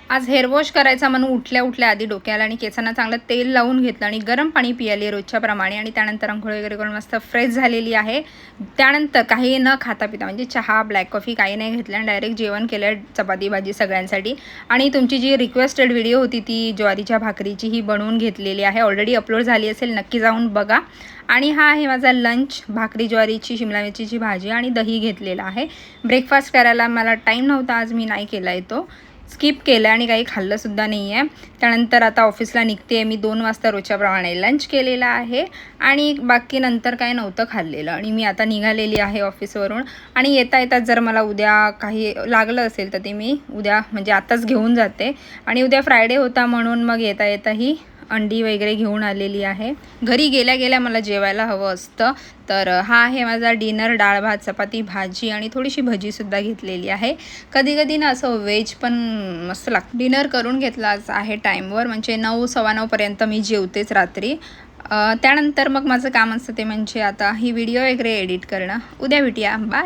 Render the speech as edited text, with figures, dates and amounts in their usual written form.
आज hair wash करायचा म्हणून उठल्या आधी डोक्याला आणि केसांना चांगलं तेल लावून घेतलं आणि गरम पाणी पियाली रोजच्या प्रमाणे आणि त्यानंतर अंघोळ वगैरे करून मस्त फ्रेश झालेली आहे। त्यानंतर काही न खाता पिता म्हणजे चहा ब्लॅक कॉफी काही नाही घेतलं आणि डायरेक्ट जेवण केलं, चपाती भाजी सगळ्यांसाठी। आणि तुमची जी रिक्वेस्टेड व्हिडिओ होती ती ज्वारीच्या भाकरीची ही बनवून घेतलेली आहे, ऑलरेडी अपलोड झाली असेल, नक्की जाऊन बघा। आणि हा आहे माझा लंच, भाकरी ज्वारीची शिमला मिरचीची भाजी आणि दही घेतलेला आहे। ब्रेकफास्ट करायला मला टाईम नव्हता आज, मी नाही केला आहे, तो स्किप केला आणि काही खाल्लंसुद्धा नाही आहे। त्यानंतर आता ऑफिसला निघते आहे मी 2 वाजता रोजच्याप्रमाणे लंच केलेला आहे आणि बाकी नंतर काय नव्हतं खाल्लेलं आणि मी आता निघालेली आहे ऑफिसवरून। आणि येता जर मला उद्या काही लागलं असेल तर ते मी उद्या म्हणजे आताच घेऊन जाते आणि उद्या फ्रायडे होता म्हणून मग येता ही अंडी वगैरे घेऊन आलेली आहे। घरी गेल्या मला जेवायला हवं असतं, तर हा आहे माझा डिनर, डाळ भात चपाती भाजी आणि थोडीशी भजीसुद्धा घेतलेली आहे। कधी ना असं व्हेज पण मस्त लागतं। डिनर करून घेतला आहे टाईमवर, म्हणजे 9 सव्वा 9 पर्यंत मी जेवतेच रात्री। त्यानंतर मग माझं काम असतं ते म्हणजे आता ही व्हिडिओ वगैरे एडिट करणं। उद्या भेटूया, बाय।